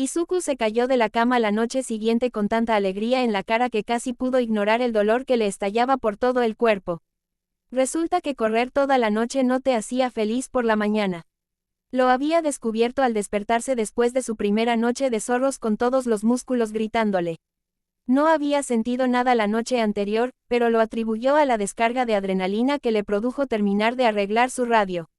Izuku se cayó de la cama la noche siguiente con tanta alegría en la cara que casi pudo ignorar el dolor que le estallaba por todo el cuerpo. Resulta que correr toda la noche no te hacía feliz por la mañana. Lo había descubierto al despertarse después de su primera noche de zorros con todos los músculos gritándole. No había sentido nada la noche anterior, pero lo atribuyó a la descarga de adrenalina que le produjo terminar de arreglar su radio.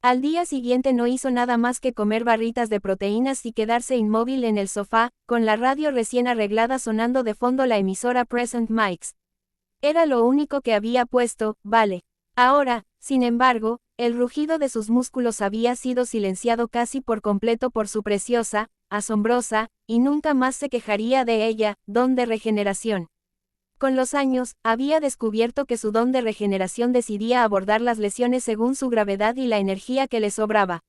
Al día siguiente no hizo nada más que comer barritas de proteínas y quedarse inmóvil en el sofá, con la radio recién arreglada sonando de fondo la emisora Present Mics. Era lo único que había puesto, vale. Ahora, sin embargo, el rugido de sus músculos había sido silenciado casi por completo por su preciosa, asombrosa, y nunca más se quejaría de ella, don de regeneración. Con los años, había descubierto que su don de regeneración decidía abordar las lesiones según su gravedad y la energía que le sobraba.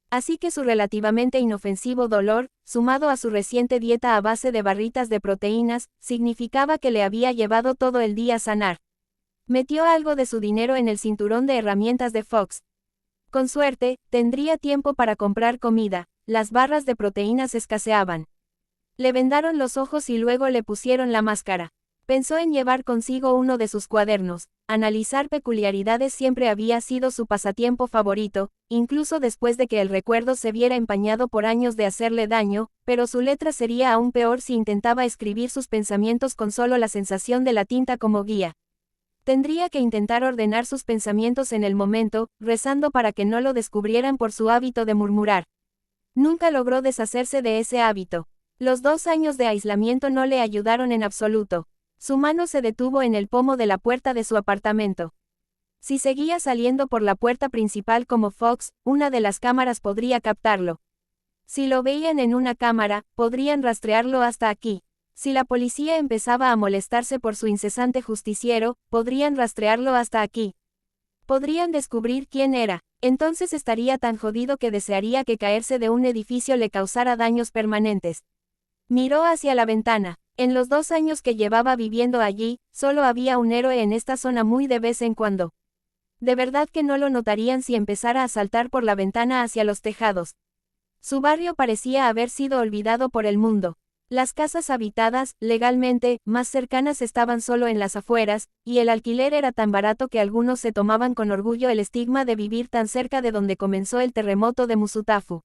Así que su relativamente inofensivo dolor, sumado a su reciente dieta a base de barritas de proteínas, significaba que le había llevado todo el día a sanar. Metió algo de su dinero en el cinturón de herramientas de Fox. Con suerte, tendría tiempo para comprar comida, las barras de proteínas escaseaban. Le vendaron los ojos y luego le pusieron la máscara. Pensó en llevar consigo uno de sus cuadernos. Analizar peculiaridades siempre había sido su pasatiempo favorito, incluso después de que el recuerdo se viera empañado por años de hacerle daño, pero su letra sería aún peor si intentaba escribir sus pensamientos con solo la sensación de la tinta como guía. Tendría que intentar ordenar sus pensamientos en el momento, rezando para que no lo descubrieran por su hábito de murmurar. Nunca logró deshacerse de ese hábito. Los 2 años de aislamiento no le ayudaron en absoluto. Su mano se detuvo en el pomo de la puerta de su apartamento. Si seguía saliendo por la puerta principal como Fox, una de las cámaras podría captarlo. Si lo veían en una cámara, podrían rastrearlo hasta aquí. Si la policía empezaba a molestarse por su incesante justiciero, podrían rastrearlo hasta aquí. Podrían descubrir quién era. Entonces estaría tan jodido que desearía que caerse de un edificio le causara daños permanentes. Miró hacia la ventana. En los 2 años que llevaba viviendo allí, solo había un héroe en esta zona muy de vez en cuando. De verdad que no lo notarían si empezara a saltar por la ventana hacia los tejados. Su barrio parecía haber sido olvidado por el mundo. Las casas habitadas, legalmente, más cercanas estaban solo en las afueras, y el alquiler era tan barato que algunos se tomaban con orgullo el estigma de vivir tan cerca de donde comenzó el terremoto de Musutafu.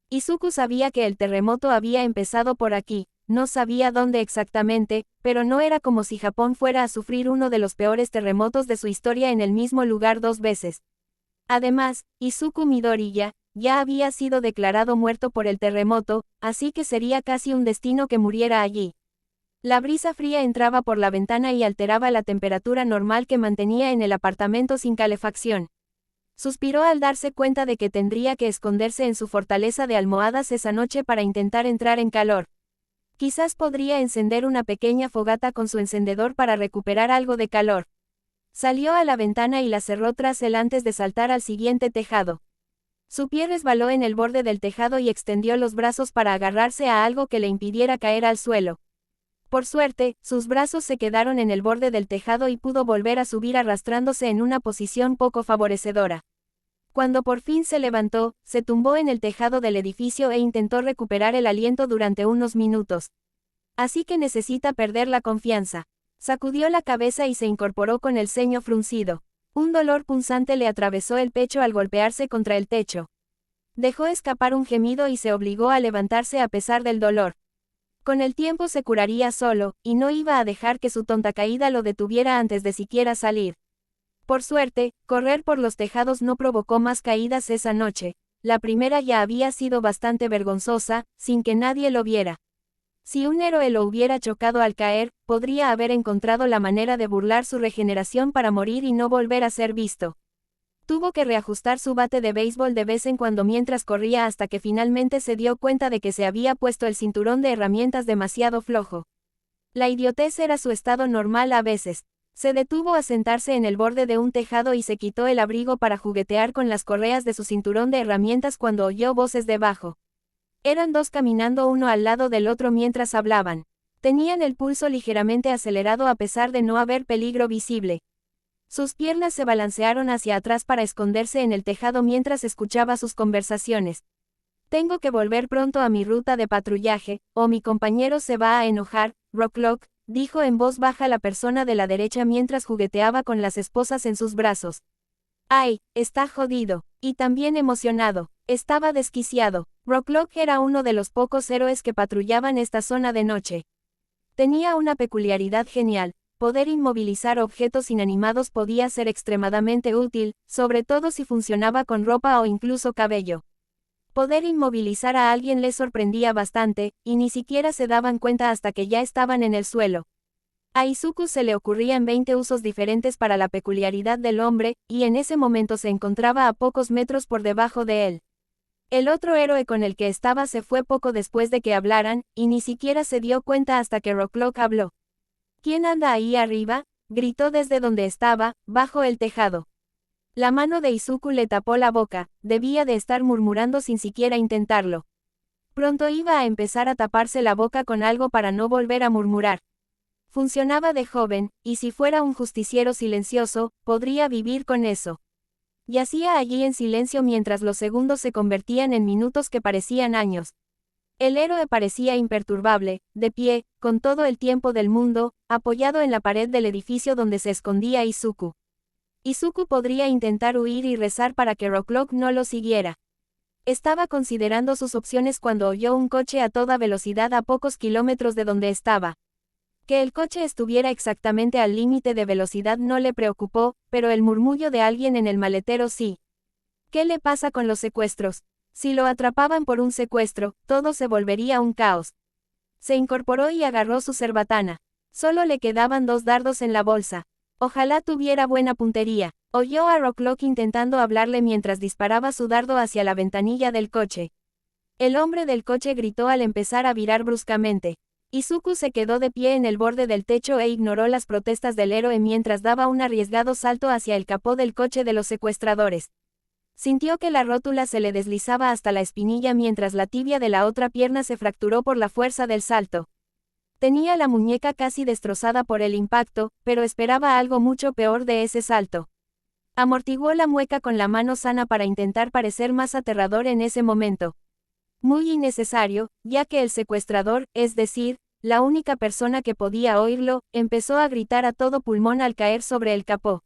Izuku sabía que el terremoto había empezado por aquí. No sabía dónde exactamente, pero no era como si Japón fuera a sufrir uno de los peores terremotos de su historia en el mismo lugar 2 veces. Además, Izuku Midoriya ya había sido declarado muerto por el terremoto, así que sería casi un destino que muriera allí. La brisa fría entraba por la ventana y alteraba la temperatura normal que mantenía en el apartamento sin calefacción. Suspiró al darse cuenta de que tendría que esconderse en su fortaleza de almohadas esa noche para intentar entrar en calor. Quizás podría encender una pequeña fogata con su encendedor para recuperar algo de calor. Salió a la ventana y la cerró tras él antes de saltar al siguiente tejado. Su pie resbaló en el borde del tejado y extendió los brazos para agarrarse a algo que le impidiera caer al suelo. Por suerte, sus brazos se quedaron en el borde del tejado y pudo volver a subir arrastrándose en una posición poco favorecedora. Cuando por fin se levantó, se tumbó en el tejado del edificio e intentó recuperar el aliento durante unos minutos. Así que necesita perder la confianza. Sacudió la cabeza y se incorporó con el ceño fruncido. Un dolor punzante le atravesó el pecho al golpearse contra el techo. Dejó escapar un gemido y se obligó a levantarse a pesar del dolor. Con el tiempo se curaría solo, y no iba a dejar que su tonta caída lo detuviera antes de siquiera salir. Por suerte, correr por los tejados no provocó más caídas esa noche. La primera ya había sido bastante vergonzosa, sin que nadie lo viera. Si un héroe lo hubiera chocado al caer, podría haber encontrado la manera de burlar su regeneración para morir y no volver a ser visto. Tuvo que reajustar su bate de béisbol de vez en cuando mientras corría hasta que finalmente se dio cuenta de que se había puesto el cinturón de herramientas demasiado flojo. La idiotez era su estado normal a veces. Se detuvo a sentarse en el borde de un tejado y se quitó el abrigo para juguetear con las correas de su cinturón de herramientas cuando oyó voces debajo. Eran 2 caminando uno al lado del otro mientras hablaban. Tenían el pulso ligeramente acelerado a pesar de no haber peligro visible. Sus piernas se balancearon hacia atrás para esconderse en el tejado mientras escuchaba sus conversaciones. Tengo que volver pronto a mi ruta de patrullaje, o mi compañero se va a enojar. Rocklock, dijo en voz baja la persona de la derecha mientras jugueteaba con las esposas en sus brazos. Ay, está jodido. Y también emocionado. Estaba desquiciado. Rocklock era uno de los pocos héroes que patrullaban esta zona de noche. Tenía una peculiaridad genial. Poder inmovilizar objetos inanimados podía ser extremadamente útil, sobre todo si funcionaba con ropa o incluso cabello. Poder inmovilizar a alguien les sorprendía bastante, y ni siquiera se daban cuenta hasta que ya estaban en el suelo. A Izuku se le ocurrían 20 usos diferentes para la peculiaridad del hombre, y en ese momento se encontraba a pocos metros por debajo de él. El otro héroe con el que estaba se fue poco después de que hablaran, y ni siquiera se dio cuenta hasta que Rocklock habló. ¿Quién anda ahí arriba?, gritó desde donde estaba, bajo el tejado. La mano de Izuku le tapó la boca, debía de estar murmurando sin siquiera intentarlo. Pronto iba a empezar a taparse la boca con algo para no volver a murmurar. Funcionaba de joven, y si fuera un justiciero silencioso, podría vivir con eso. Yacía allí en silencio mientras los segundos se convertían en minutos que parecían años. El héroe parecía imperturbable, de pie, con todo el tiempo del mundo, apoyado en la pared del edificio donde se escondía Izuku. Izuku podría intentar huir y rezar para que Rocklock no lo siguiera. Estaba considerando sus opciones cuando oyó un coche a toda velocidad a pocos kilómetros de donde estaba. Que el coche estuviera exactamente al límite de velocidad no le preocupó, pero el murmullo de alguien en el maletero sí. ¿Qué le pasa con los secuestros? Si lo atrapaban por un secuestro, todo se volvería un caos. Se incorporó y agarró su cerbatana. Solo le quedaban 2 dardos en la bolsa. Ojalá tuviera buena puntería. Oyó a Rocklock intentando hablarle mientras disparaba su dardo hacia la ventanilla del coche. El hombre del coche gritó al empezar a virar bruscamente. Izuku se quedó de pie en el borde del techo e ignoró las protestas del héroe mientras daba un arriesgado salto hacia el capó del coche de los secuestradores. Sintió que la rótula se le deslizaba hasta la espinilla mientras la tibia de la otra pierna se fracturó por la fuerza del salto. Tenía la muñeca casi destrozada por el impacto, pero esperaba algo mucho peor de ese salto. Amortiguó la mueca con la mano sana para intentar parecer más aterrador en ese momento. Muy innecesario, ya que el secuestrador, es decir, la única persona que podía oírlo, empezó a gritar a todo pulmón al caer sobre el capó.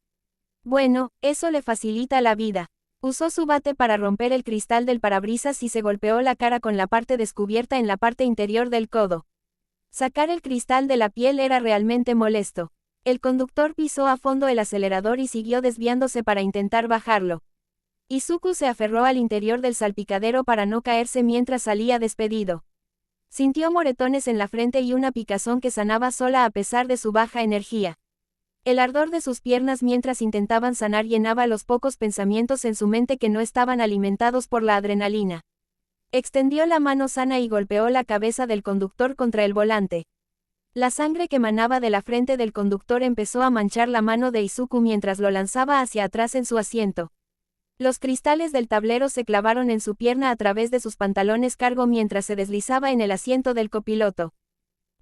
Bueno, eso le facilita la vida. Usó su bate para romper el cristal del parabrisas y se golpeó la cara con la parte descubierta en la parte interior del codo. Sacar el cristal de la piel era realmente molesto. El conductor pisó a fondo el acelerador y siguió desviándose para intentar bajarlo. Izuku se aferró al interior del salpicadero para no caerse mientras salía despedido. Sintió moretones en la frente y una picazón que sanaba sola a pesar de su baja energía. El ardor de sus piernas mientras intentaban sanar llenaba los pocos pensamientos en su mente que no estaban alimentados por la adrenalina. Extendió la mano sana y golpeó la cabeza del conductor contra el volante. La sangre que manaba de la frente del conductor empezó a manchar la mano de Izuku mientras lo lanzaba hacia atrás en su asiento. Los cristales del tablero se clavaron en su pierna a través de sus pantalones cargo mientras se deslizaba en el asiento del copiloto.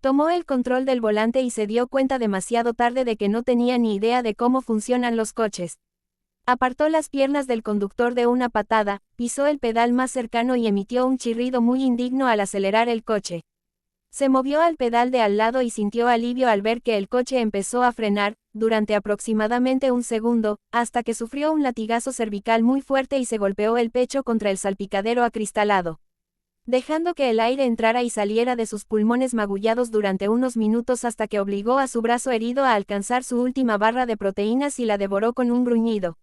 Tomó el control del volante y se dio cuenta demasiado tarde de que no tenía ni idea de cómo funcionan los coches. Apartó las piernas del conductor de una patada, pisó el pedal más cercano y emitió un chirrido muy indigno al acelerar el coche. Se movió al pedal de al lado y sintió alivio al ver que el coche empezó a frenar, durante aproximadamente un segundo, hasta que sufrió un latigazo cervical muy fuerte y se golpeó el pecho contra el salpicadero acristalado. Dejando que el aire entrara y saliera de sus pulmones magullados durante unos minutos hasta que obligó a su brazo herido a alcanzar su última barra de proteínas y la devoró con un gruñido.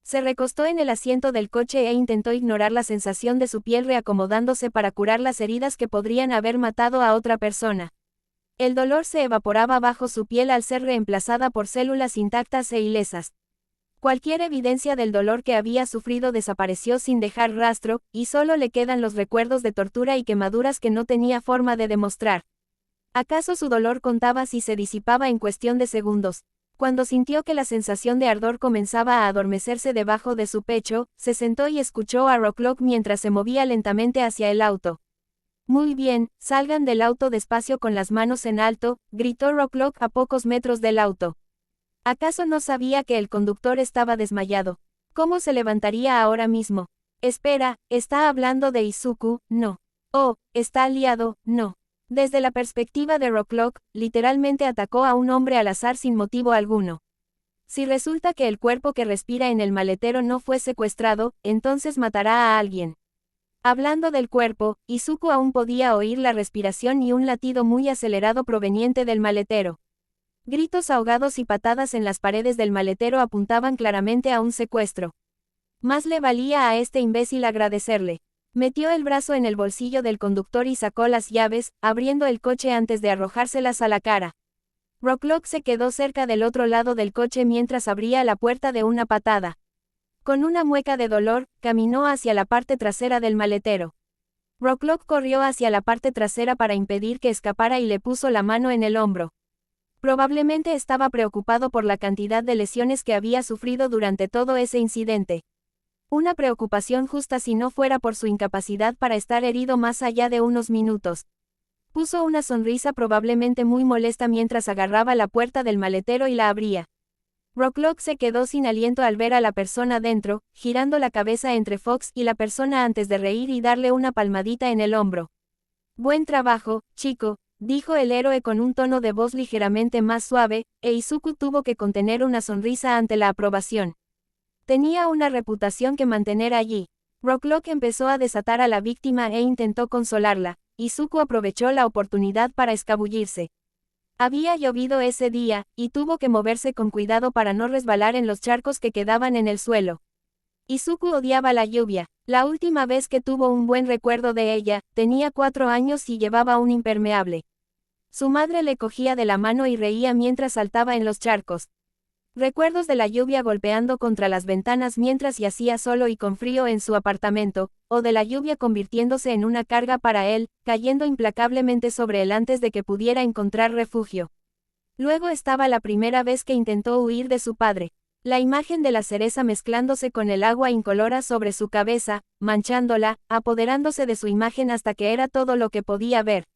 Se recostó en el asiento del coche e intentó ignorar la sensación de su piel reacomodándose para curar las heridas que podrían haber matado a otra persona. El dolor se evaporaba bajo su piel al ser reemplazada por células intactas e ilesas. Cualquier evidencia del dolor que había sufrido desapareció sin dejar rastro, y solo le quedan los recuerdos de tortura y quemaduras que no tenía forma de demostrar. ¿Acaso su dolor contaba si se disipaba en cuestión de segundos? Cuando sintió que la sensación de ardor comenzaba a adormecerse debajo de su pecho, se sentó y escuchó a Rocklock mientras se movía lentamente hacia el auto. Muy bien, salgan del auto despacio con las manos en alto, gritó Rocklock a pocos metros del auto. ¿Acaso no sabía que el conductor estaba desmayado? ¿Cómo se levantaría ahora mismo? Espera, ¿está hablando de Izuku? No. Oh, ¿está aliado? No. Desde la perspectiva de Rocklock, literalmente atacó a un hombre al azar sin motivo alguno. Si resulta que el cuerpo que respira en el maletero no fue secuestrado, entonces matará a alguien. Hablando del cuerpo, Izuku aún podía oír la respiración y un latido muy acelerado proveniente del maletero. Gritos ahogados y patadas en las paredes del maletero apuntaban claramente a un secuestro. Más le valía a este imbécil agradecerle. Metió el brazo en el bolsillo del conductor y sacó las llaves, abriendo el coche antes de arrojárselas a la cara. Rocklock se quedó cerca del otro lado del coche mientras abría la puerta de una patada. Con una mueca de dolor, caminó hacia la parte trasera del maletero. Rocklock corrió hacia la parte trasera para impedir que escapara y le puso la mano en el hombro. Probablemente estaba preocupado por la cantidad de lesiones que había sufrido durante todo ese incidente. Una preocupación justa si no fuera por su incapacidad para estar herido más allá de unos minutos. Puso una sonrisa probablemente muy molesta mientras agarraba la puerta del maletero y la abría. Rocklock se quedó sin aliento al ver a la persona dentro, girando la cabeza entre Fox y la persona antes de reír y darle una palmadita en el hombro. Buen trabajo, chico, dijo el héroe con un tono de voz ligeramente más suave, e Izuku tuvo que contener una sonrisa ante la aprobación. Tenía una reputación que mantener allí. Rocklock empezó a desatar a la víctima e intentó consolarla. Izuku aprovechó la oportunidad para escabullirse. Había llovido ese día, y tuvo que moverse con cuidado para no resbalar en los charcos que quedaban en el suelo. Izuku odiaba la lluvia. La última vez que tuvo un buen recuerdo de ella, tenía 4 años y llevaba un impermeable. Su madre le cogía de la mano y reía mientras saltaba en los charcos. Recuerdos de la lluvia golpeando contra las ventanas mientras yacía solo y con frío en su apartamento, o de la lluvia convirtiéndose en una carga para él, cayendo implacablemente sobre él antes de que pudiera encontrar refugio. Luego estaba la primera vez que intentó huir de su padre. La imagen de la cereza mezclándose con el agua incolora sobre su cabeza, manchándola, apoderándose de su imagen hasta que era todo lo que podía ver.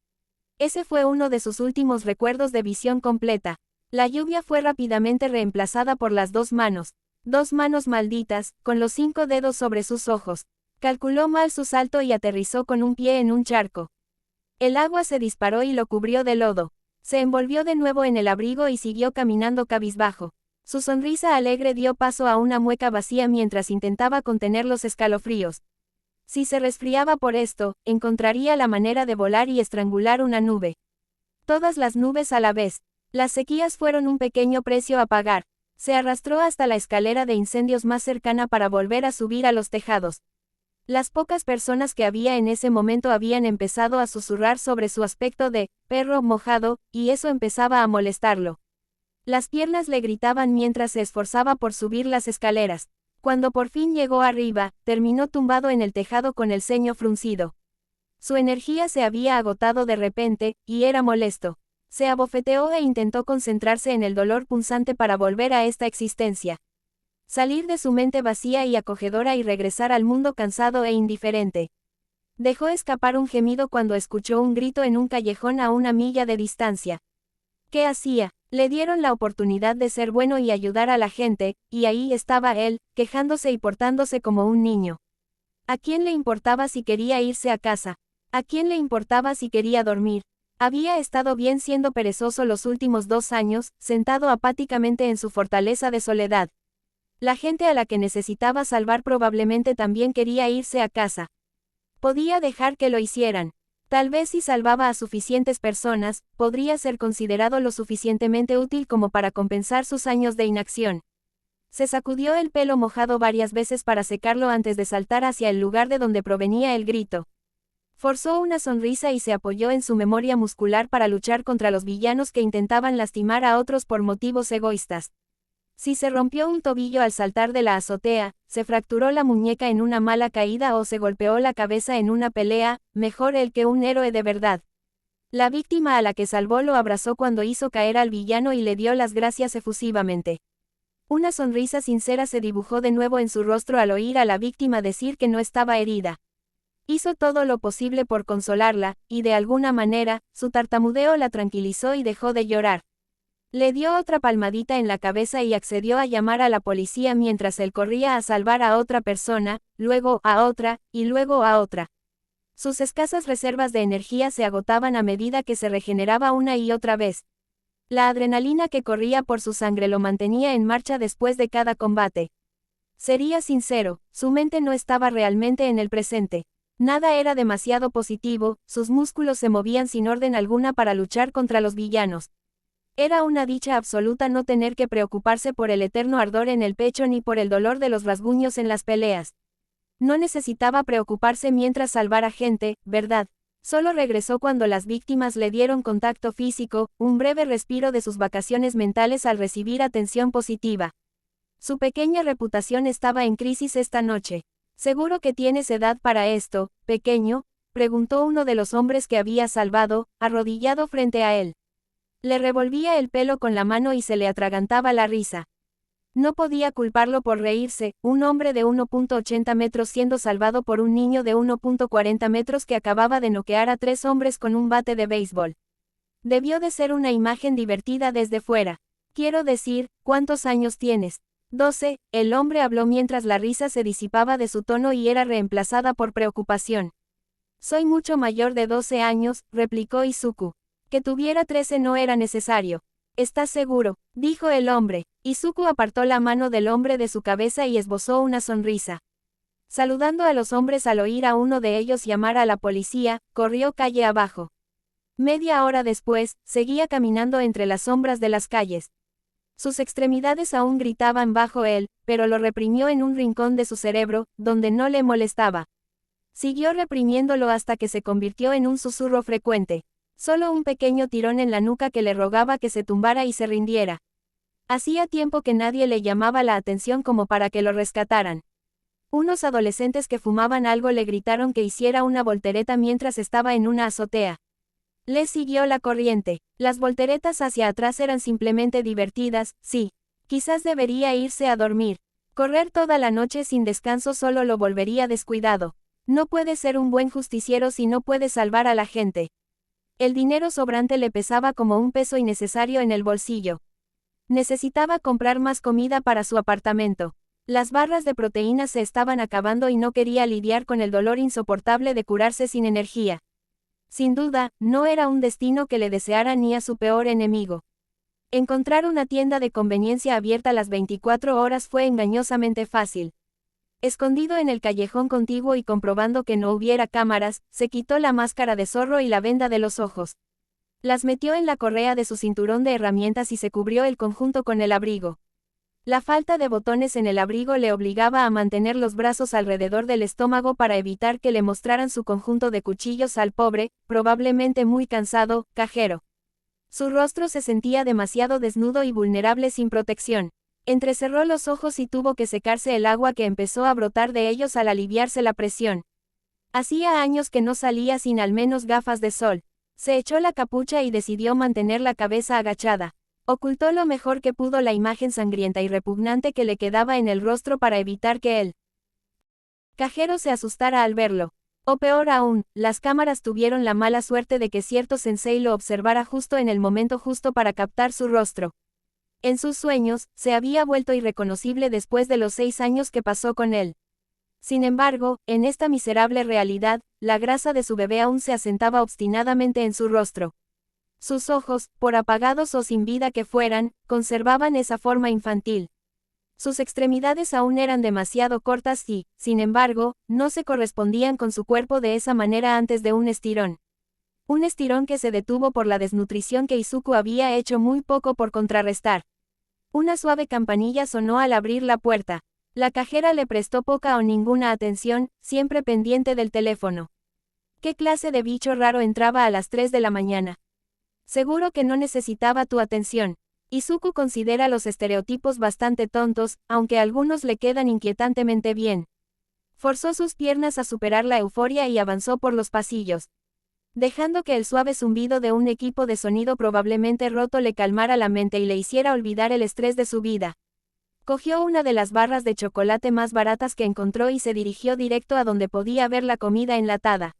Ese fue uno de sus últimos recuerdos de visión completa. La lluvia fue rápidamente reemplazada por las 2 manos. 2 manos malditas, con los 5 dedos sobre sus ojos. Calculó mal su salto y aterrizó con un pie en un charco. El agua se disparó y lo cubrió de lodo. Se envolvió de nuevo en el abrigo y siguió caminando cabizbajo. Su sonrisa alegre dio paso a una mueca vacía mientras intentaba contener los escalofríos. Si se resfriaba por esto, encontraría la manera de volar y estrangular una nube. Todas las nubes a la vez. Las sequías fueron un pequeño precio a pagar. Se arrastró hasta la escalera de incendios más cercana para volver a subir a los tejados. Las pocas personas que había en ese momento habían empezado a susurrar sobre su aspecto de perro mojado, y eso empezaba a molestarlo. Las piernas le gritaban mientras se esforzaba por subir las escaleras. Cuando por fin llegó arriba, terminó tumbado en el tejado con el ceño fruncido. Su energía se había agotado de repente, y era molesto. Se abofeteó e intentó concentrarse en el dolor punzante para volver a esta existencia. Salir de su mente vacía y acogedora y regresar al mundo cansado e indiferente. Dejó escapar un gemido cuando escuchó un grito en un callejón a 1 milla de distancia. ¿Qué hacía? Le dieron la oportunidad de ser bueno y ayudar a la gente, y ahí estaba él, quejándose y portándose como un niño. ¿A quién le importaba si quería irse a casa? ¿A quién le importaba si quería dormir? Había estado bien siendo perezoso los últimos 2 años, sentado apáticamente en su fortaleza de soledad. La gente a la que necesitaba salvar probablemente también quería irse a casa. Podía dejar que lo hicieran. Tal vez si salvaba a suficientes personas, podría ser considerado lo suficientemente útil como para compensar sus años de inacción. Se sacudió el pelo mojado varias veces para secarlo antes de saltar hacia el lugar de donde provenía el grito. Forzó una sonrisa y se apoyó en su memoria muscular para luchar contra los villanos que intentaban lastimar a otros por motivos egoístas. Si se rompió un tobillo al saltar de la azotea, se fracturó la muñeca en una mala caída o se golpeó la cabeza en una pelea, mejor él que un héroe de verdad. La víctima a la que salvó lo abrazó cuando hizo caer al villano y le dio las gracias efusivamente. Una sonrisa sincera se dibujó de nuevo en su rostro al oír a la víctima decir que no estaba herida. Hizo todo lo posible por consolarla, y de alguna manera, su tartamudeo la tranquilizó y dejó de llorar. Le dio otra palmadita en la cabeza y accedió a llamar a la policía mientras él corría a salvar a otra persona, luego a otra, y luego a otra. Sus escasas reservas de energía se agotaban a medida que se regeneraba una y otra vez. La adrenalina que corría por su sangre lo mantenía en marcha después de cada combate. Sería sincero, su mente no estaba realmente en el presente. Nada era demasiado positivo, sus músculos se movían sin orden alguna para luchar contra los villanos. Era una dicha absoluta no tener que preocuparse por el eterno ardor en el pecho ni por el dolor de los rasguños en las peleas. No necesitaba preocuparse mientras salvara gente, ¿verdad? Solo regresó cuando las víctimas le dieron contacto físico, un breve respiro de sus vacaciones mentales al recibir atención positiva. Su pequeña reputación estaba en crisis esta noche. ¿Seguro que tienes edad para esto, pequeño?, preguntó uno de los hombres que había salvado, arrodillado frente a él. Le revolvía el pelo con la mano y se le atragantaba la risa. No podía culparlo por reírse, un hombre de 1.80 metros siendo salvado por un niño de 1.40 metros que acababa de noquear a 3 hombres con un bate de béisbol. Debió de ser una imagen divertida desde fuera. Quiero decir, ¿cuántos años tienes? 12, el hombre habló mientras la risa se disipaba de su tono y era reemplazada por preocupación. Soy mucho mayor de 12 años, replicó Izuku. Que tuviera 13 no era necesario. ¿Estás seguro?, dijo el hombre. Izuku apartó la mano del hombre de su cabeza y esbozó una sonrisa. Saludando a los hombres al oír a uno de ellos llamar a la policía, corrió calle abajo. Media hora después, seguía caminando entre las sombras de las calles. Sus extremidades aún gritaban bajo él, pero lo reprimió en un rincón de su cerebro, donde no le molestaba. Siguió reprimiéndolo hasta que se convirtió en un susurro frecuente. Solo un pequeño tirón en la nuca que le rogaba que se tumbara y se rindiera. Hacía tiempo que nadie le llamaba la atención como para que lo rescataran. Unos adolescentes que fumaban algo le gritaron que hiciera una voltereta mientras estaba en una azotea. Le siguió la corriente. Las volteretas hacia atrás eran simplemente divertidas, sí. Quizás debería irse a dormir. Correr toda la noche sin descanso solo lo volvería descuidado. No puede ser un buen justiciero si no puede salvar a la gente. El dinero sobrante le pesaba como un peso innecesario en el bolsillo. Necesitaba comprar más comida para su apartamento. Las barras de proteínas se estaban acabando y no quería lidiar con el dolor insoportable de curarse sin energía. Sin duda, no era un destino que le deseara ni a su peor enemigo. Encontrar una tienda de conveniencia abierta las 24 horas fue engañosamente fácil. Escondido en el callejón contiguo y comprobando que no hubiera cámaras, se quitó la máscara de zorro y la venda de los ojos. Las metió en la correa de su cinturón de herramientas y se cubrió el conjunto con el abrigo. La falta de botones en el abrigo le obligaba a mantener los brazos alrededor del estómago para evitar que le mostraran su conjunto de cuchillos al pobre, probablemente muy cansado, cajero. Su rostro se sentía demasiado desnudo y vulnerable sin protección. Entrecerró los ojos y tuvo que secarse el agua que empezó a brotar de ellos al aliviarse la presión. Hacía años que no salía sin al menos gafas de sol. Se echó la capucha y decidió mantener la cabeza agachada. Ocultó lo mejor que pudo la imagen sangrienta y repugnante que le quedaba en el rostro para evitar que el cajero se asustara al verlo. O peor aún, las cámaras tuvieron la mala suerte de que cierto sensei lo observara justo en el momento justo para captar su rostro. En sus sueños, se había vuelto irreconocible después de los 6 años que pasó con él. Sin embargo, en esta miserable realidad, la grasa de su bebé aún se asentaba obstinadamente en su rostro. Sus ojos, por apagados o sin vida que fueran, conservaban esa forma infantil. Sus extremidades aún eran demasiado cortas y, sin embargo, no se correspondían con su cuerpo de esa manera antes de un estirón. Un estirón que se detuvo por la desnutrición que Izuku había hecho muy poco por contrarrestar. Una suave campanilla sonó al abrir la puerta. La cajera le prestó poca o ninguna atención, siempre pendiente del teléfono. ¿Qué clase de bicho raro entraba a las 3 de la mañana? Seguro que no necesitaba tu atención. Izuku considera los estereotipos bastante tontos, aunque algunos le quedan inquietantemente bien. Forzó sus piernas a superar la euforia y avanzó por los pasillos, dejando que el suave zumbido de un equipo de sonido probablemente roto le calmara la mente y le hiciera olvidar el estrés de su vida. Cogió una de las barras de chocolate más baratas que encontró y se dirigió directo a donde podía ver la comida enlatada.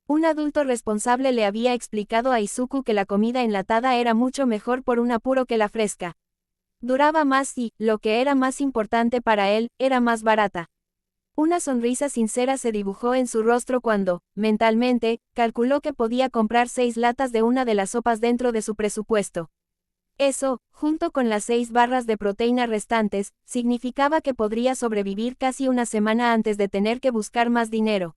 Un adulto responsable le había explicado a Izuku que la comida enlatada era mucho mejor por un apuro que la fresca. Duraba más y, lo que era más importante para él, era más barata. Una sonrisa sincera se dibujó en su rostro cuando, mentalmente, calculó que podía comprar 6 latas de una de las sopas dentro de su presupuesto. Eso, junto con las 6 barras de proteína restantes, significaba que podría sobrevivir casi una semana antes de tener que buscar más dinero.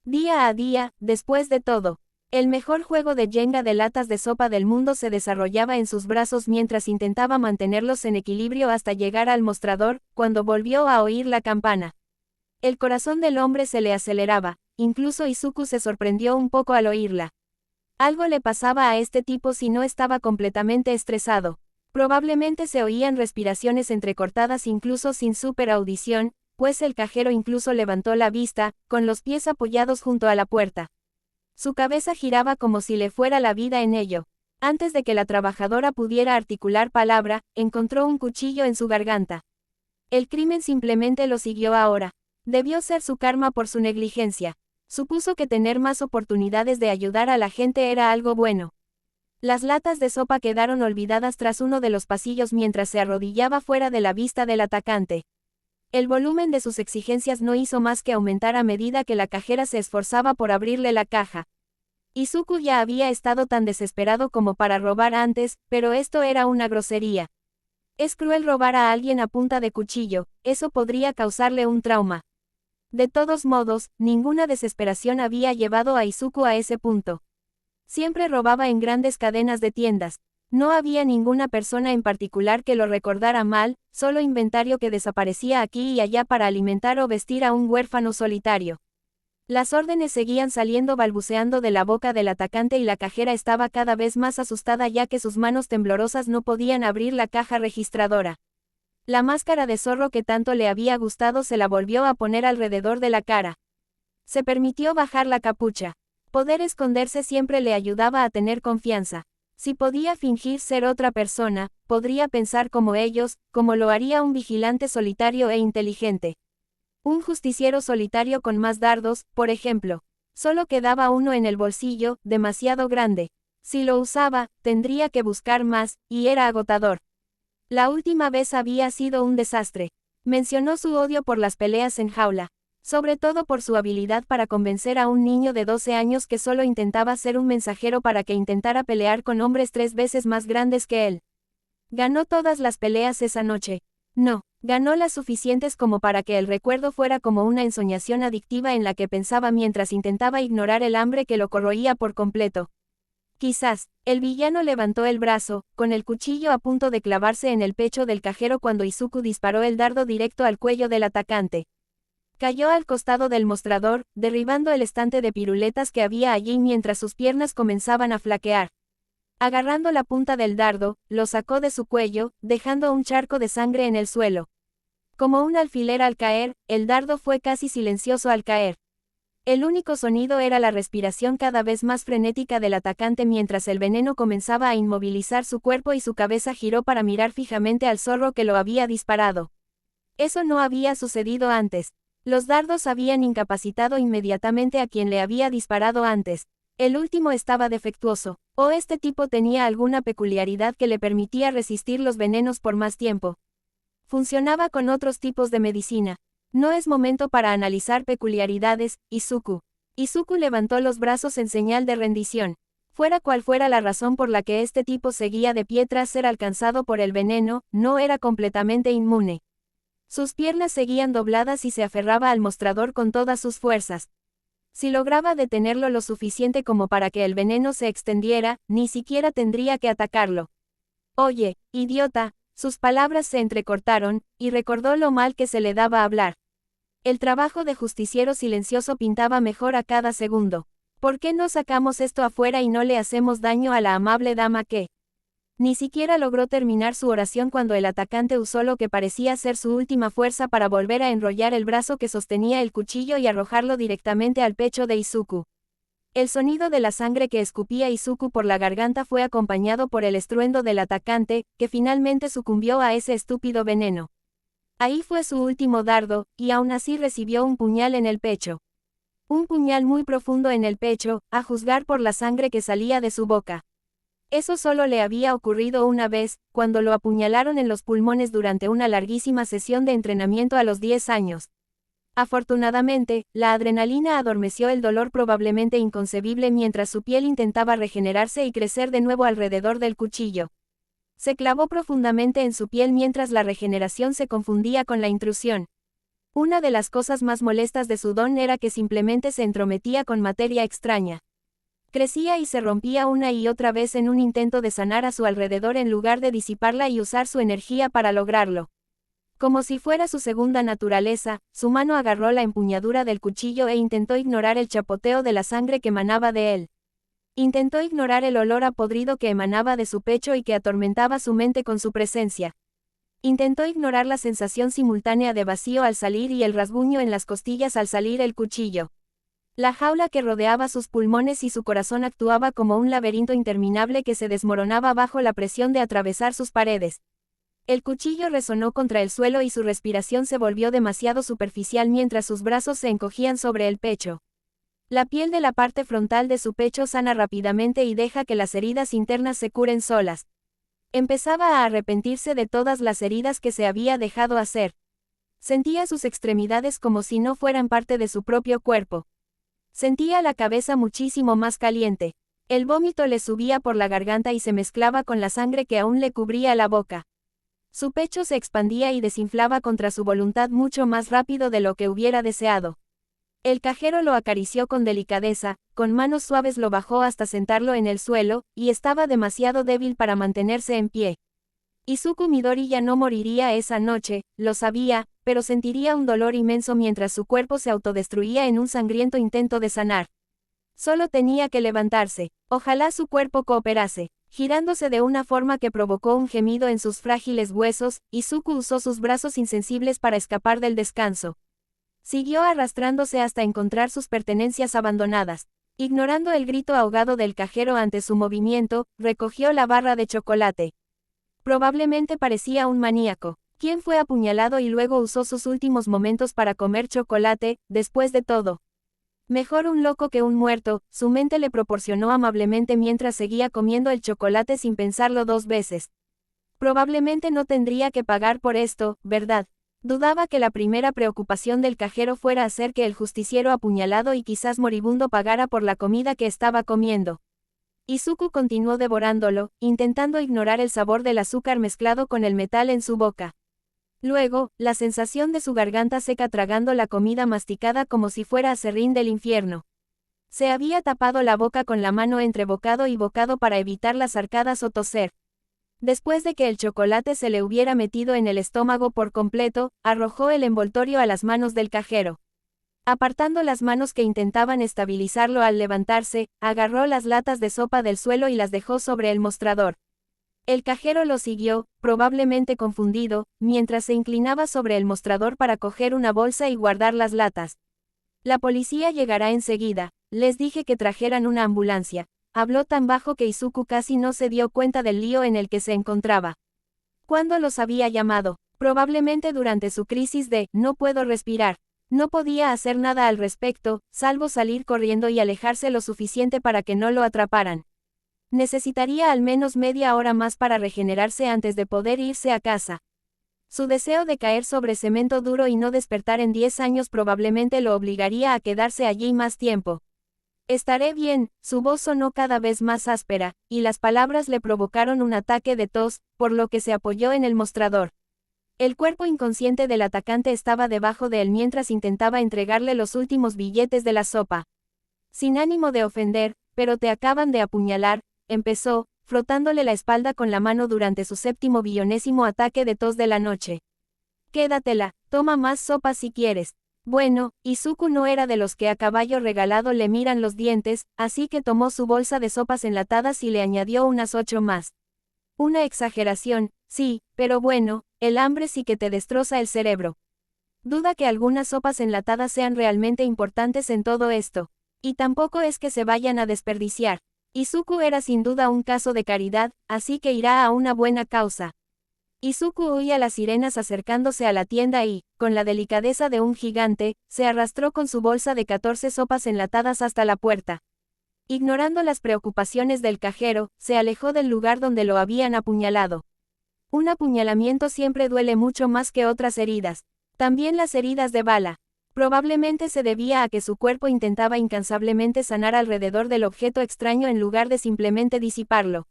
Día a día, después de todo, el mejor juego de Jenga de latas de sopa del mundo se desarrollaba en sus brazos mientras intentaba mantenerlos en equilibrio hasta llegar al mostrador, cuando volvió a oír la campana. El corazón del hombre se le aceleraba, incluso Izuku se sorprendió un poco al oírla. Algo le pasaba a este tipo si no estaba completamente estresado. Probablemente se oían respiraciones entrecortadas incluso sin superaudición, pues el cajero incluso levantó la vista, con los pies apoyados junto a la puerta. Su cabeza giraba como si le fuera la vida en ello. Antes de que la trabajadora pudiera articular palabra, encontró un cuchillo en su garganta. El crimen simplemente lo siguió ahora. Debió ser su karma por su negligencia. Supuso que tener más oportunidades de ayudar a la gente era algo bueno. Las latas de sopa quedaron olvidadas tras uno de los pasillos mientras se arrodillaba fuera de la vista del atacante. El volumen de sus exigencias no hizo más que aumentar a medida que la cajera se esforzaba por abrirle la caja. Izuku ya había estado tan desesperado como para robar antes, pero esto era una grosería. Es cruel robar a alguien a punta de cuchillo, eso podría causarle un trauma. De todos modos, ninguna desesperación había llevado a Izuku a ese punto. Siempre robaba en grandes cadenas de tiendas. No había ninguna persona en particular que lo recordara mal, solo inventario que desaparecía aquí y allá para alimentar o vestir a un huérfano solitario. Las órdenes seguían saliendo balbuceando de la boca del atacante y la cajera estaba cada vez más asustada ya que sus manos temblorosas no podían abrir la caja registradora. La máscara de zorro que tanto le había gustado se la volvió a poner alrededor de la cara. Se permitió bajar la capucha. Poder esconderse siempre le ayudaba a tener confianza. Si podía fingir ser otra persona, podría pensar como ellos, como lo haría un vigilante solitario e inteligente. Un justiciero solitario con más dardos, por ejemplo. Solo quedaba uno en el bolsillo, demasiado grande. Si lo usaba, tendría que buscar más, y era agotador. La última vez había sido un desastre. Mencionó su odio por las peleas en jaula. Sobre todo por su habilidad para convencer a un niño de 12 años que solo intentaba ser un mensajero para que intentara pelear con hombres 3 veces más grandes que él. Ganó todas las peleas esa noche. No, ganó las suficientes como para que el recuerdo fuera como una ensoñación adictiva en la que pensaba mientras intentaba ignorar el hambre que lo corroía por completo. Quizás, el villano levantó el brazo, con el cuchillo a punto de clavarse en el pecho del cajero cuando Izuku disparó el dardo directo al cuello del atacante. Cayó al costado del mostrador, derribando el estante de piruletas que había allí mientras sus piernas comenzaban a flaquear. Agarrando la punta del dardo, lo sacó de su cuello, dejando un charco de sangre en el suelo. Como un alfiler al caer, el dardo fue casi silencioso al caer. El único sonido era la respiración cada vez más frenética del atacante mientras el veneno comenzaba a inmovilizar su cuerpo y su cabeza giró para mirar fijamente al zorro que lo había disparado. Eso no había sucedido antes. Los dardos habían incapacitado inmediatamente a quien le había disparado antes. El último estaba defectuoso, o este tipo tenía alguna peculiaridad que le permitía resistir los venenos por más tiempo. Funcionaba con otros tipos de medicina. No es momento para analizar peculiaridades, Izuku. Izuku levantó los brazos en señal de rendición. Fuera cual fuera la razón por la que este tipo seguía de pie tras ser alcanzado por el veneno, no era completamente inmune. Sus piernas seguían dobladas y se aferraba al mostrador con todas sus fuerzas. Si lograba detenerlo lo suficiente como para que el veneno se extendiera, ni siquiera tendría que atacarlo. Oye, idiota, sus palabras se entrecortaron, y recordó lo mal que se le daba hablar. El trabajo de justiciero silencioso pintaba mejor a cada segundo. ¿Por qué no sacamos esto afuera y no le hacemos daño a la amable dama que? Ni siquiera logró terminar su oración cuando el atacante usó lo que parecía ser su última fuerza para volver a enrollar el brazo que sostenía el cuchillo y arrojarlo directamente al pecho de Izuku. El sonido de la sangre que escupía Izuku por la garganta fue acompañado por el estruendo del atacante, que finalmente sucumbió a ese estúpido veneno. Ahí fue su último dardo, y aún así recibió un puñal en el pecho. Un puñal muy profundo en el pecho, a juzgar por la sangre que salía de su boca. Eso solo le había ocurrido una vez, cuando lo apuñalaron en los pulmones durante una larguísima sesión de entrenamiento a los 10 años. Afortunadamente, la adrenalina adormeció el dolor probablemente inconcebible mientras su piel intentaba regenerarse y crecer de nuevo alrededor del cuchillo. Se clavó profundamente en su piel mientras la regeneración se confundía con la intrusión. Una de las cosas más molestas de su don era que simplemente se entrometía con materia extraña. Crecía y se rompía una y otra vez en un intento de sanar a su alrededor en lugar de disiparla y usar su energía para lograrlo. Como si fuera su segunda naturaleza, su mano agarró la empuñadura del cuchillo e intentó ignorar el chapoteo de la sangre que emanaba de él. Intentó ignorar el olor a podrido que emanaba de su pecho y que atormentaba su mente con su presencia. Intentó ignorar la sensación simultánea de vacío al salir y el rasguño en las costillas al salir el cuchillo. La jaula que rodeaba sus pulmones y su corazón actuaba como un laberinto interminable que se desmoronaba bajo la presión de atravesar sus paredes. El cuchillo resonó contra el suelo y su respiración se volvió demasiado superficial mientras sus brazos se encogían sobre el pecho. La piel de la parte frontal de su pecho sana rápidamente y deja que las heridas internas se curen solas. Empezaba a arrepentirse de todas las heridas que se había dejado hacer. Sentía sus extremidades como si no fueran parte de su propio cuerpo. Sentía la cabeza muchísimo más caliente. El vómito le subía por la garganta y se mezclaba con la sangre que aún le cubría la boca. Su pecho se expandía y desinflaba contra su voluntad mucho más rápido de lo que hubiera deseado. El cajero lo acarició con delicadeza, con manos suaves lo bajó hasta sentarlo en el suelo, y estaba demasiado débil para mantenerse en pie. Izuku Midori ya no moriría esa noche, lo sabía, pero sentiría un dolor inmenso mientras su cuerpo se autodestruía en un sangriento intento de sanar. Solo tenía que levantarse. Ojalá su cuerpo cooperase. Girándose de una forma que provocó un gemido en sus frágiles huesos, Izuku usó sus brazos insensibles para escapar del descanso. Siguió arrastrándose hasta encontrar sus pertenencias abandonadas. Ignorando el grito ahogado del cajero ante su movimiento, recogió la barra de chocolate. Probablemente parecía un maníaco, quien fue apuñalado y luego usó sus últimos momentos para comer chocolate, después de todo. Mejor un loco que un muerto, su mente le proporcionó amablemente mientras seguía comiendo el chocolate sin pensarlo dos veces. Probablemente no tendría que pagar por esto, ¿verdad? Dudaba que la primera preocupación del cajero fuera hacer que el justiciero apuñalado y quizás moribundo pagara por la comida que estaba comiendo. Izuku continuó devorándolo, intentando ignorar el sabor del azúcar mezclado con el metal en su boca. Luego, la sensación de su garganta seca tragando la comida masticada como si fuera aserrín del infierno. Se había tapado la boca con la mano entre bocado y bocado para evitar las arcadas o toser. Después de que el chocolate se le hubiera metido en el estómago por completo, arrojó el envoltorio a las manos del cajero. Apartando las manos que intentaban estabilizarlo al levantarse, agarró las latas de sopa del suelo y las dejó sobre el mostrador. El cajero lo siguió, probablemente confundido, mientras se inclinaba sobre el mostrador para coger una bolsa y guardar las latas. La policía llegará enseguida, les dije que trajeran una ambulancia. Habló tan bajo que Izuku casi no se dio cuenta del lío en el que se encontraba. ¿Cuándo los había llamado? Probablemente durante su crisis de "no puedo respirar". No podía hacer nada al respecto, salvo salir corriendo y alejarse lo suficiente para que no lo atraparan. Necesitaría al menos media hora más para regenerarse antes de poder irse a casa. Su deseo de caer sobre cemento duro y no despertar en 10 años probablemente lo obligaría a quedarse allí más tiempo. Estaré bien, su voz sonó cada vez más áspera, y las palabras le provocaron un ataque de tos, por lo que se apoyó en el mostrador. El cuerpo inconsciente del atacante estaba debajo de él mientras intentaba entregarle los últimos billetes de la sopa. Sin ánimo de ofender, pero te acaban de apuñalar, empezó, frotándole la espalda con la mano durante su 7º ataque de tos de la noche. Quédatela, toma más sopa si quieres. Bueno, Izuku no era de los que a caballo regalado le miran los dientes, así que tomó su bolsa de sopas enlatadas y le añadió unas 8 más. Una exageración, sí, pero bueno, el hambre sí que te destroza el cerebro. Duda que algunas sopas enlatadas sean realmente importantes en todo esto. Y tampoco es que se vayan a desperdiciar. Izuku era sin duda un caso de caridad, así que irá a una buena causa. Izuku oía las sirenas acercándose a la tienda y, con la delicadeza de un gigante, se arrastró con su bolsa de 14 sopas enlatadas hasta la puerta. Ignorando las preocupaciones del cajero, se alejó del lugar donde lo habían apuñalado. Un apuñalamiento siempre duele mucho más que otras heridas. También las heridas de bala. Probablemente se debía a que su cuerpo intentaba incansablemente sanar alrededor del objeto extraño en lugar de simplemente disiparlo.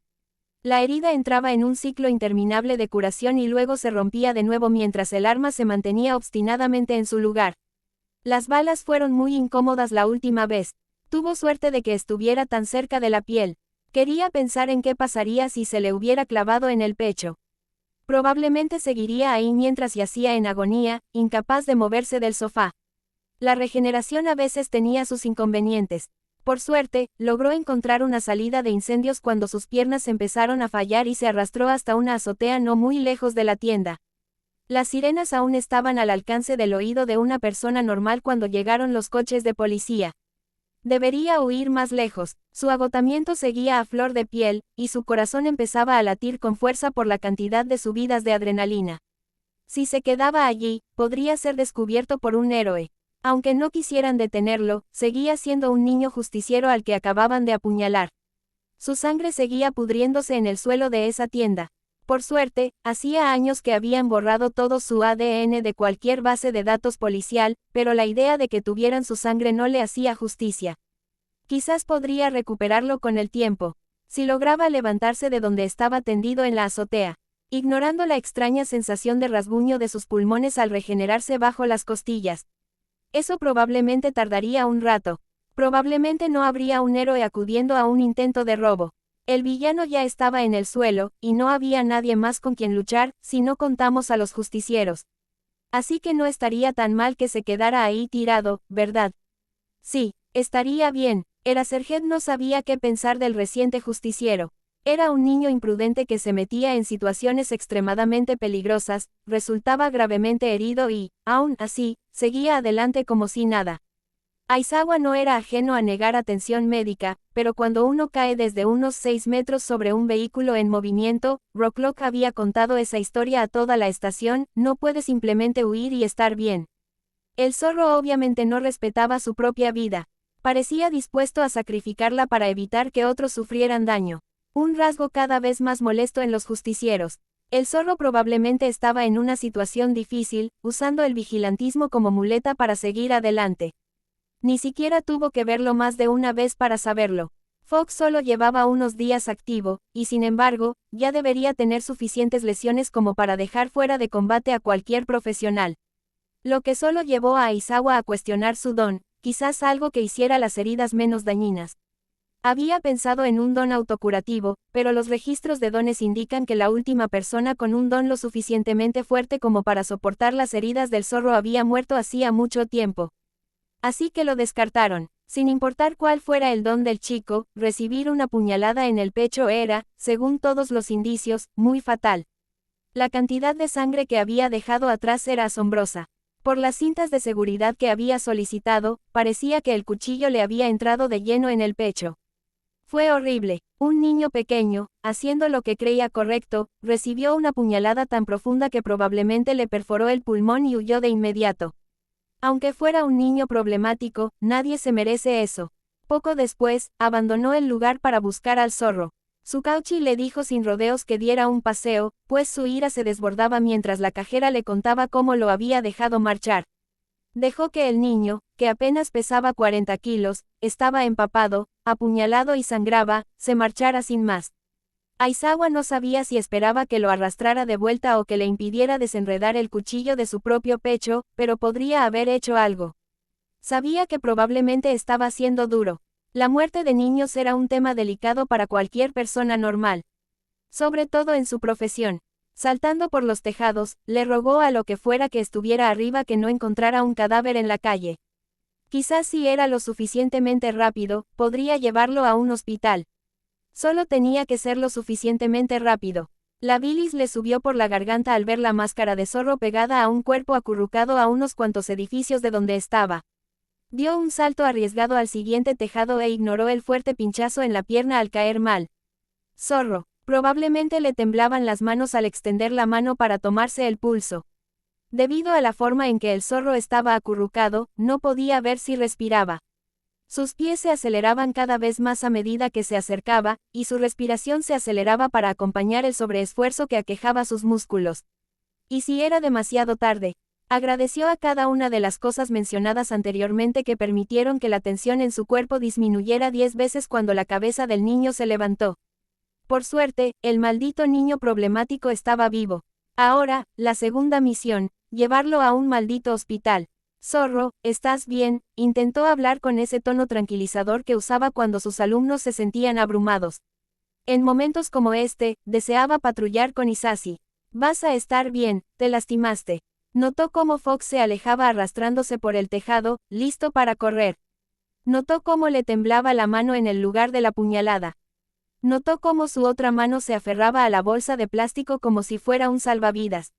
La herida entraba en un ciclo interminable de curación y luego se rompía de nuevo mientras el arma se mantenía obstinadamente en su lugar. Las balas fueron muy incómodas la última vez. Tuvo suerte de que estuviera tan cerca de la piel. Quería pensar en qué pasaría si se le hubiera clavado en el pecho. Probablemente seguiría ahí mientras yacía en agonía, incapaz de moverse del sofá. La regeneración a veces tenía sus inconvenientes. Por suerte, logró encontrar una salida de incendios cuando sus piernas empezaron a fallar y se arrastró hasta una azotea no muy lejos de la tienda. Las sirenas aún estaban al alcance del oído de una persona normal cuando llegaron los coches de policía. Debería huir más lejos, su agotamiento seguía a flor de piel, y su corazón empezaba a latir con fuerza por la cantidad de subidas de adrenalina. Si se quedaba allí, podría ser descubierto por un héroe. Aunque no quisieran detenerlo, seguía siendo un niño justiciero al que acababan de apuñalar. Su sangre seguía pudriéndose en el suelo de esa tienda. Por suerte, hacía años que habían borrado todo su ADN de cualquier base de datos policial, pero la idea de que tuvieran su sangre no le hacía justicia. Quizás podría recuperarlo con el tiempo, si lograba levantarse de donde estaba tendido en la azotea, ignorando la extraña sensación de rasguño de sus pulmones al regenerarse bajo las costillas. Eso probablemente tardaría un rato. Probablemente no habría un héroe acudiendo a un intento de robo. El villano ya estaba en el suelo, y no había nadie más con quien luchar, si no contamos a los justicieros. Así que no estaría tan mal que se quedara ahí tirado, ¿verdad? Sí, estaría bien. Eraserhead no sabía qué pensar del reciente justiciero. Era un niño imprudente que se metía en situaciones extremadamente peligrosas, resultaba gravemente herido y, aún así, seguía adelante como si nada. Aizawa no era ajeno a negar atención médica, pero cuando uno cae desde unos 6 metros sobre un vehículo en movimiento, Rocklock había contado esa historia a toda la estación, no puede simplemente huir y estar bien. El zorro obviamente no respetaba su propia vida. Parecía dispuesto a sacrificarla para evitar que otros sufrieran daño. Un rasgo cada vez más molesto en los justicieros. El zorro probablemente estaba en una situación difícil, usando el vigilantismo como muleta para seguir adelante. Ni siquiera tuvo que verlo más de una vez para saberlo. Fox solo llevaba unos días activo, y sin embargo, ya debería tener suficientes lesiones como para dejar fuera de combate a cualquier profesional. Lo que solo llevó a Aizawa a cuestionar su don, quizás algo que hiciera las heridas menos dañinas. Había pensado en un don autocurativo, pero los registros de dones indican que la última persona con un don lo suficientemente fuerte como para soportar las heridas del zorro había muerto hacía mucho tiempo. Así que lo descartaron. Sin importar cuál fuera el don del chico, recibir una puñalada en el pecho era, según todos los indicios, muy fatal. La cantidad de sangre que había dejado atrás era asombrosa. Por las cintas de seguridad que había solicitado, parecía que el cuchillo le había entrado de lleno en el pecho. Fue horrible. Un niño pequeño, haciendo lo que creía correcto, recibió una puñalada tan profunda que probablemente le perforó el pulmón y huyó de inmediato. Aunque fuera un niño problemático, nadie se merece eso. Poco después, abandonó el lugar para buscar al zorro. Tsukauchi le dijo sin rodeos que diera un paseo, pues su ira se desbordaba mientras la cajera le contaba cómo lo había dejado marchar. Dejó que el niño, que apenas pesaba 40 kilos, estaba empapado, apuñalado y sangraba, se marchara sin más. Aizawa no sabía si esperaba que lo arrastrara de vuelta o que le impidiera desenredar el cuchillo de su propio pecho, pero podría haber hecho algo. Sabía que probablemente estaba siendo duro. La muerte de niños era un tema delicado para cualquier persona normal. Sobre todo en su profesión. Saltando por los tejados, le rogó a lo que fuera que estuviera arriba que no encontrara un cadáver en la calle. Quizás si era lo suficientemente rápido, podría llevarlo a un hospital. Solo tenía que ser lo suficientemente rápido. La bilis le subió por la garganta al ver la máscara de zorro pegada a un cuerpo acurrucado a unos cuantos edificios de donde estaba. Dio un salto arriesgado al siguiente tejado e ignoró el fuerte pinchazo en la pierna al caer mal. Zorro. Probablemente le temblaban las manos al extender la mano para tomarse el pulso. Debido a la forma en que el zorro estaba acurrucado, no podía ver si respiraba. Sus pies se aceleraban cada vez más a medida que se acercaba, y su respiración se aceleraba para acompañar el sobreesfuerzo que aquejaba sus músculos. ¿Y si era demasiado tarde? Agradeció a cada una de las cosas mencionadas anteriormente que permitieron que la tensión en su cuerpo disminuyera 10 veces cuando la cabeza del niño se levantó. Por suerte, el maldito niño problemático estaba vivo. Ahora, la segunda misión, llevarlo a un maldito hospital. Zorro, ¿estás bien? Intentó hablar con ese tono tranquilizador que usaba cuando sus alumnos se sentían abrumados. En momentos como este, deseaba patrullar con Isashi. Vas a estar bien, te lastimaste. Notó cómo Fox se alejaba arrastrándose por el tejado, listo para correr. Notó cómo le temblaba la mano en el lugar de la puñalada. Notó cómo su otra mano se aferraba a la bolsa de plástico como si fuera un salvavidas.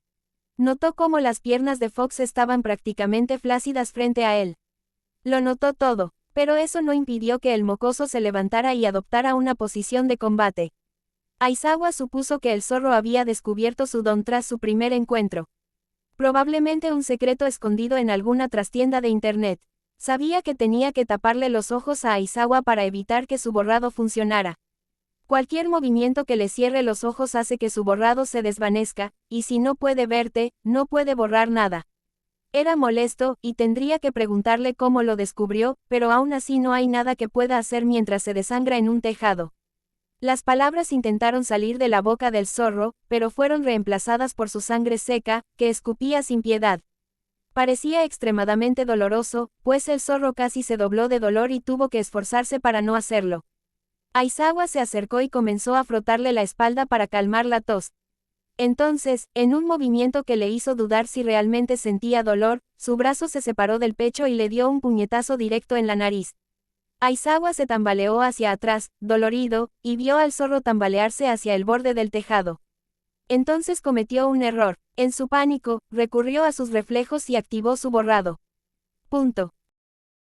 Notó cómo las piernas de Fox estaban prácticamente flácidas frente a él. Lo notó todo, pero eso no impidió que el mocoso se levantara y adoptara una posición de combate. Aizawa supuso que el zorro había descubierto su don tras su primer encuentro. Probablemente un secreto escondido en alguna trastienda de internet. Sabía que tenía que taparle los ojos a Aizawa para evitar que su borrado funcionara. Cualquier movimiento que le cierre los ojos hace que su borrado se desvanezca, y si no puede verte, no puede borrar nada. Era molesto, y tendría que preguntarle cómo lo descubrió, pero aún así no hay nada que pueda hacer mientras se desangra en un tejado. Las palabras intentaron salir de la boca del zorro, pero fueron reemplazadas por su sangre seca, que escupía sin piedad. Parecía extremadamente doloroso, pues el zorro casi se dobló de dolor y tuvo que esforzarse para no hacerlo. Aizawa se acercó y comenzó a frotarle la espalda para calmar la tos. Entonces, en un movimiento que le hizo dudar si realmente sentía dolor, su brazo se separó del pecho y le dio un puñetazo directo en la nariz. Aizawa se tambaleó hacia atrás, dolorido, y vio al zorro tambalearse hacia el borde del tejado. Entonces cometió un error. En su pánico, recurrió a sus reflejos y activó su borrado. Punto.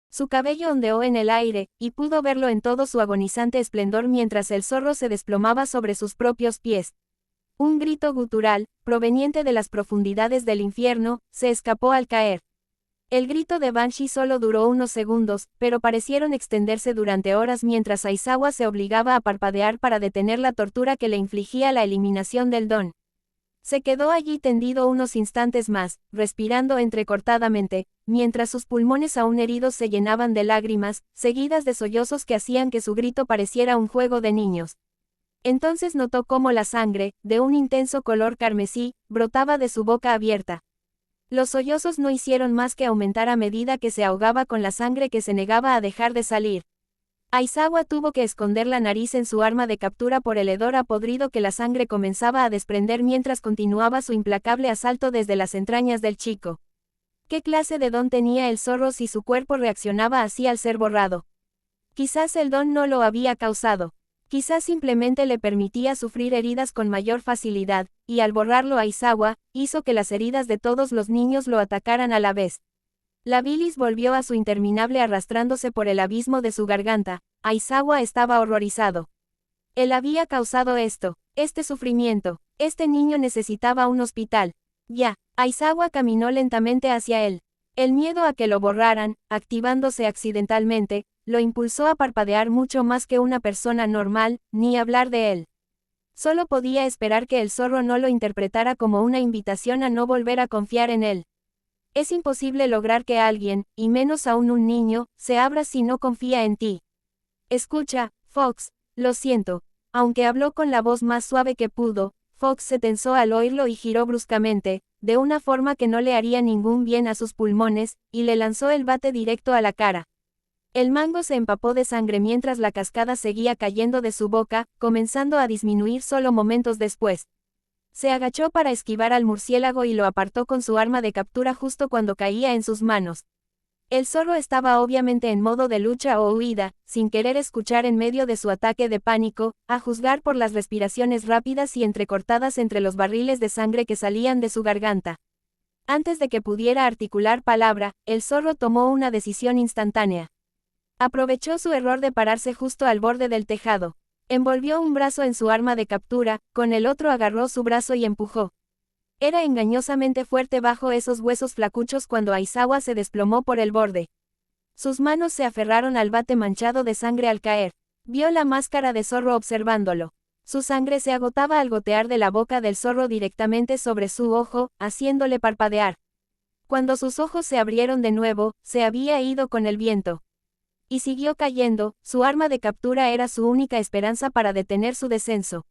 Su cabello ondeó en el aire, y pudo verlo en todo su agonizante esplendor mientras el zorro se desplomaba sobre sus propios pies. Un grito gutural, proveniente de las profundidades del infierno, se escapó al caer. El grito de Banshee solo duró unos segundos, pero parecieron extenderse durante horas mientras Aizawa se obligaba a parpadear para detener la tortura que le infligía la eliminación del don. Se quedó allí tendido unos instantes más, respirando entrecortadamente, mientras sus pulmones aún heridos se llenaban de lágrimas, seguidas de sollozos que hacían que su grito pareciera un juego de niños. Entonces notó cómo la sangre, de un intenso color carmesí, brotaba de su boca abierta. Los sollozos no hicieron más que aumentar a medida que se ahogaba con la sangre que se negaba a dejar de salir. Aizawa tuvo que esconder la nariz en su arma de captura por el hedor apodrido que la sangre comenzaba a desprender mientras continuaba su implacable asalto desde las entrañas del chico. ¿Qué clase de don tenía el zorro si su cuerpo reaccionaba así al ser borrado? Quizás el don no lo había causado. Quizás simplemente le permitía sufrir heridas con mayor facilidad, y al borrarlo Aizawa, hizo que las heridas de todos los niños lo atacaran a la vez. La bilis volvió a su interminable arrastrándose por el abismo de su garganta. Aizawa estaba horrorizado. Él había causado esto, este sufrimiento. Este niño necesitaba un hospital. Ya. Aizawa caminó lentamente hacia él. El miedo a que lo borraran, activándose accidentalmente, lo impulsó a parpadear mucho más que una persona normal, ni hablar de él. Solo podía esperar que el zorro no lo interpretara como una invitación a no volver a confiar en él. Es imposible lograr que alguien, y menos aún un niño, se abra si no confía en ti. Escucha, Fox, lo siento. Aunque habló con la voz más suave que pudo, Fox se tensó al oírlo y giró bruscamente, de una forma que no le haría ningún bien a sus pulmones, y le lanzó el bate directo a la cara. El mango se empapó de sangre mientras la cascada seguía cayendo de su boca, comenzando a disminuir solo momentos después. Se agachó para esquivar al murciélago y lo apartó con su arma de captura justo cuando caía en sus manos. El zorro estaba obviamente en modo de lucha o huida, sin querer escuchar en medio de su ataque de pánico, a juzgar por las respiraciones rápidas y entrecortadas entre los barriles de sangre que salían de su garganta. Antes de que pudiera articular palabra, el zorro tomó una decisión instantánea. Aprovechó su error de pararse justo al borde del tejado. Envolvió un brazo en su arma de captura, con el otro agarró su brazo y empujó. Era engañosamente fuerte bajo esos huesos flacuchos cuando Aizawa se desplomó por el borde. Sus manos se aferraron al bate manchado de sangre al caer. Vio la máscara de zorro observándolo. Su sangre se agotaba al gotear de la boca del zorro directamente sobre su ojo, haciéndole parpadear. Cuando sus ojos se abrieron de nuevo, se había ido con el viento. Y siguió cayendo, su arma de captura era su única esperanza para detener su descenso.